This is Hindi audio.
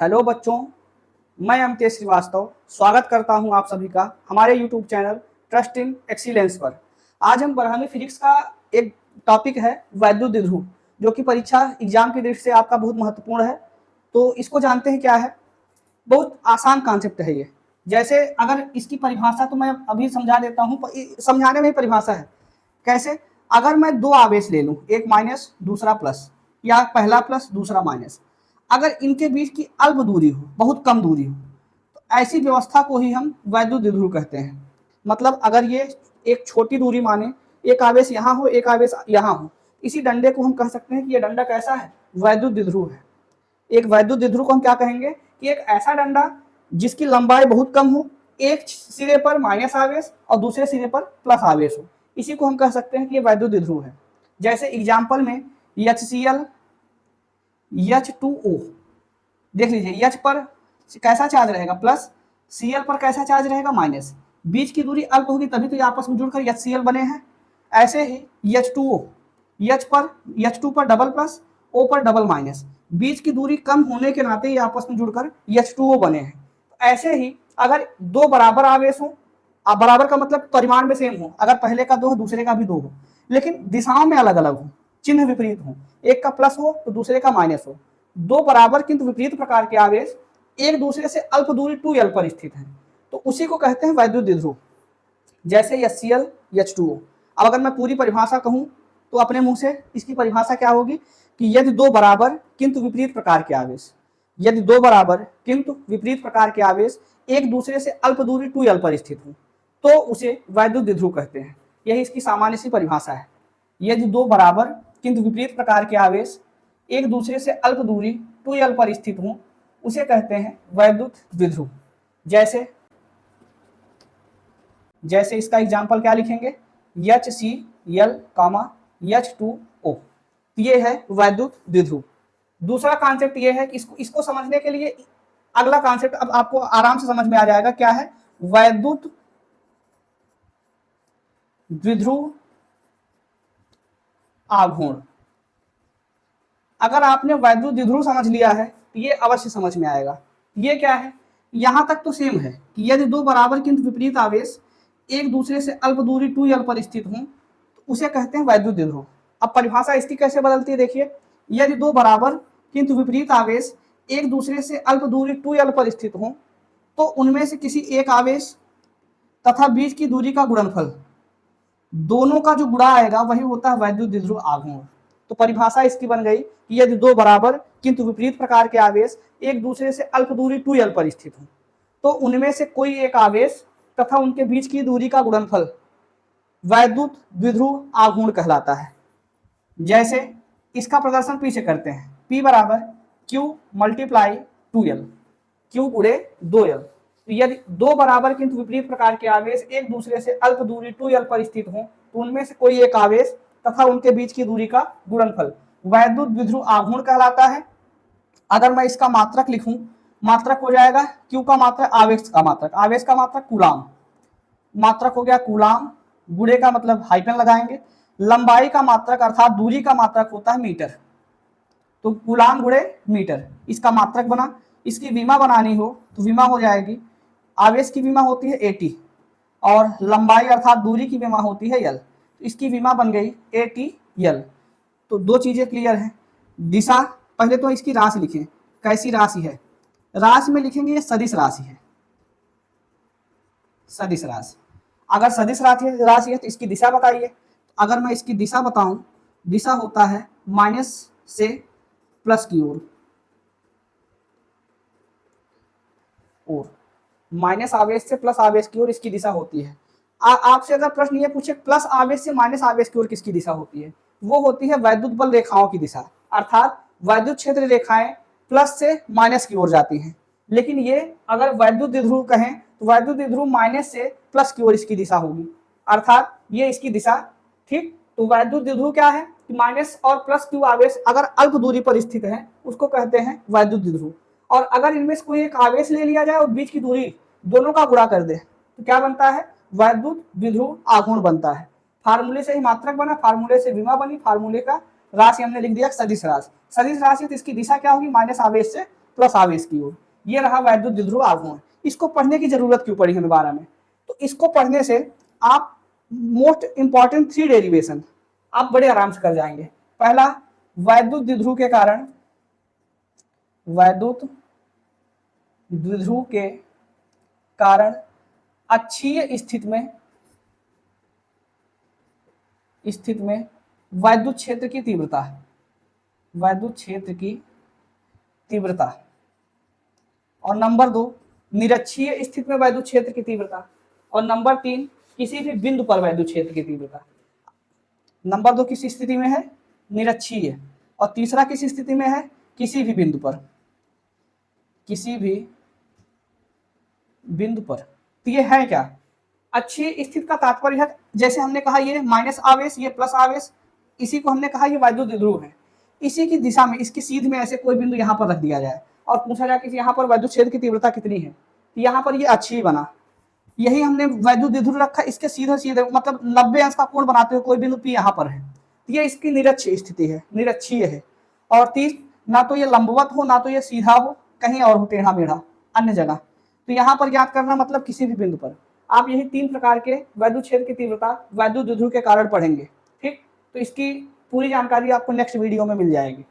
हेलो बच्चों, मैं अमितेश श्रीवास्तव स्वागत करता हूं आप सभी का हमारे YouTube channel trust in excellence पर। आज हम बरहमी फिजिक्स का एक टॉपिक है वैद्युत द्विध्रुव, जो कि परीक्षा एग्जाम की दृष्टि से आपका बहुत महत्वपूर्ण है। तो इसको जानते हैं क्या है। बहुत आसान कॉन्सेप्ट है ये। जैसे अगर इसकी परिभाषा तो मैं अभी समझा देता हूँ, समझाने में ही परिभाषा है। कैसे? अगर मैं दो आवेश ले लूँ, एक माइनस दूसरा प्लस, या पहला प्लस दूसरा माइनस, अगर इनके बीच की अल्प दूरी हो, बहुत कम दूरी हो, तो ऐसी व्यवस्था को ही हम वैद्युत द्विध्रुव कहते हैं। मतलब अगर ये एक छोटी दूरी माने, एक आवेश यहाँ हो एक आवेश यहाँ हो, इसी डंडे को हम कह सकते हैं कि ये डंडा कैसा है, वैद्युत द्विध्रुव है। एक वैद्युत द्विध्रुव को हम क्या कहेंगे कि एक ऐसा डंडा जिसकी लंबाई बहुत कम हो, एक सिरे पर माइनस आवेश और दूसरे सिरे पर प्लस आवेश हो, इसी को हम कह सकते हैं कि ये वैद्युत द्विध्रुव है। जैसे एग्जाम्पल में HCl H2O देख लीजिए, H पर कैसा चार्ज रहेगा प्लस, Cl पर कैसा चार्ज रहेगा माइनस। बीच की दूरी अल्प होगी तभी तो ये आपस में जुड़कर HCl बने हैं। ऐसे ही H2O, H2 पर डबल प्लस, O पर डबल माइनस, बीच की दूरी कम होने के नाते ये आपस में जुड़कर H2O बने हैं। ऐसे ही अगर दो बराबर आवेश हो, बराबर का मतलब परिमाण में सेम हो, अगर पहले का दो हो दूसरे का भी दो हो, लेकिन दिशाओं में अलग अलग हो, चिन्ह विपरीत हो, एक का प्लस हो तो दूसरे का माइनस हो, दो बराबर किंतु विपरीत प्रकार के आवेश एक दूसरे से अल्प दूरी 2l पर स्थित है, तो उसी को कहते हैं वैद्युत द्विध्रुव। जैसे HCl H2O। अब अगर मैं पूरी परिभाषा कहूं तो अपने मुंह से इसकी परिभाषा क्या होगी कि यदि दो बराबर किंतु विपरीत प्रकार के आवेश, यदि दो बराबर किंतु विपरीत प्रकार के आवेश एक दूसरे से अल्प दूरी 2l पर स्थित हो तो उसे वैद्युत द्विध्रुव कहते हैं। यही इसकी सामान्य सी परिभाषा है। यदि दो बराबर किंतु विपरीत प्रकार के आवेश एक दूसरे से अल्प दूरी 2l पर स्थित हो उसे कहते हैं वैद्युत द्विध्रुव। जैसे इसका एग्जाम्पल क्या लिखेंगे, HCl, H2O, ये है वैद्युत द्विध्रुव। दूसरा कॉन्सेप्ट ये है कि इसको समझने के लिए अगला कॉन्सेप्ट अब आपको आराम से समझ में आ जाएगा, क्या है वैद्युत द्विध्रुव आघूर्ण। अगर आपने वैद्युत द्विध्रुव समझ लिया है तो ये अवश्य समझ में आएगा। ये क्या है, यहां तक तो सेम है कि यदि दो बराबर किंतु विपरीत आवेश एक दूसरे से अल्प दूरी 2l पर स्थित हों तो उसे कहते हैं वैद्युत द्विध्रुव। अब परिभाषा इसकी कैसे बदलती है, देखिए, यदि दो बराबर किंतु विपरीत आवेश एक दूसरे से अल्प दूरी 2l पर स्थित हों तो उनमें से किसी एक आवेश तथा बीच की दूरी का गुणनफल, दोनों का जो गुणा आएगा वही होता है वैद्युत द्विध्रुव आघूर्ण। तो परिभाषा इसकी बन गई कि यदि दो बराबर किंतु विपरीत प्रकार के आवेश एक दूसरे से अल्प दूरी 2l पर स्थित हो तो उनमें से कोई एक आवेश तथा उनके बीच की दूरी का गुणनफल वैद्युत द्विध्रुव आघूर्ण कहलाता है। जैसे इसका प्रदर्शन पी से करते हैं, P बराबर Q मल्टीप्लाई 2l, Q गुणे 2l। तो यदि दो बराबर किंतु विपरीत प्रकार के आवेश एक दूसरे से अल्प दूरी 2l पर स्थित हो तो उनमें से कोई एक आवेश तथा उनके बीच की दूरी का गुणनफल वैद्युत द्विध्रुव आघूर्ण कहलाता है। अगर मैं इसका मात्रक लिखूं, मात्रक हो जाएगा Q का मात्रक आवेश का मात्रक, आवेश का मात्रक कूलाम, मात्रक हो गया कूलाम, गुणे का मतलब हाइफन लगाएंगे, लंबाई का मात्रक अर्थात दूरी का मात्रक होता है मीटर, तो कूलाम गुणे मीटर इसका मात्रक बना। इसकी विमा बनानी हो तो विमा हो जाएगी, आवेश की विमा होती है AT और लंबाई अर्थात दूरी की विमा होती है L, तो इसकी विमा बन गई ATL। तो दो चीजें क्लियर हैं। दिशा, पहले तो इसकी राशि लिखें, कैसी राशि है, राशि में लिखेंगे ये सदिश राशि है, सदिश राशि। अगर सदिश राशि है तो इसकी दिशा बताइए। अगर मैं इसकी दिशा बताऊं, दिशा होता है माइनस से प्लस की ओर, और माइनस आवेश से प्लस आवेश की ओर इसकी दिशा होती है। आपसे अगर प्रश्न ये पूछे प्लस आवेश से माइनस आवेश की ओर किसकी दिशा होती है, वो होती है वैद्युत बल रेखाओं की दिशा, अर्थात वैद्युत क्षेत्र रेखाएं प्लस से माइनस की ओर जाती हैं। लेकिन ये अगर वैद्युत द्विध्रुव कहें तो वैद्युत द्विध्रुव माइनस से प्लस की ओर इसकी दिशा होगी, अर्थात ये इसकी दिशा। ठीक, तो वैद्युत द्विध्रुव क्या है कि माइनस और प्लस क्यू आवेश अगर अल्प दूरी पर स्थित है उसको कहते हैं वैद्युत द्विध्रुव। और अगर इनमें से कोई एक आवेश ले लिया जाए और बीच की दूरी दोनों का गुणा कर दे तो क्या बनता है, वैद्युत द्विध्रुव आघूर्ण बनता है। फार्मूले से ही मात्रक बना, फार्मूले से विमा बनी, फार्मूले का राशि हमने लिख दिया सदिश राशि। सदिश राशि तो इसकी दिशा क्या होगी, माइनस आवेश से प्लस आवेश की ओर। ये रहा वैद्युत द्विध्रुव आघूर्ण। इसको पढ़ने की जरूरत क्यों पड़ी हमें 12 में? तो इसको पढ़ने से आप मोस्ट इंपॉर्टेंट 3 डेरिवेशन आप बड़े आराम से कर जाएंगे। पहला, वैद्युत द्विध्रुव के कारण, वैद्युत द्विध्रुव के कारण अक्षीय स्थिति में वैद्युत क्षेत्र की तीव्रता, वैद्युत क्षेत्र की तीव्रता। और नंबर 2, निरक्षीय स्थिति में वैद्युत क्षेत्र की तीव्रता। और नंबर 3, किसी भी बिंदु पर वैद्युत क्षेत्र की तीव्रता। नंबर 2 किस स्थिति में है? निरक्षीय। और तीसरा किस स्थिति में है? किसी भी बिंदु पर, किसी भी बिंदु पर। तो ये है क्या? अक्षीय स्थिति का तात्पर्य है, जैसे हमने कहा ये माइनस आवेश, ये प्लस आवेश, इसी को हमने कहा ये वैद्युत द्विध्रुव है। इसी की दिशा में, इसकी सीध में ऐसे कोई बिंदु यहाँ पर रख दिया जाए और पूछा जाए कि यहाँ पर वैद्युत क्षेत्र की तीव्रता कितनी है, तो यहाँ पर ये अक्षीय बना। यही हमने वैद्युत द्विध्रुव रखा, इसके सीधे सीधे मतलब 90 अंश का कोण बनाते हुए कोई बिंदु P यहाँ पर है, तो ये इसकी निरक्षीय स्थिति है, निरक्षीय है। और 30, ना तो ये लंबवत हो ना तो ये सीधा हो, कहीं और हो टेढ़ा मेढ़ा अन्य जगह। तो यहाँ पर ज्ञात करना मतलब किसी भी बिंदु पर। आप यही 3 प्रकार के वैद्युत क्षेत्र की तीव्रता वैद्युत द्विध्रुव के कारण पढ़ेंगे। ठीक, तो इसकी पूरी जानकारी आपको नेक्स्ट वीडियो में मिल जाएगी।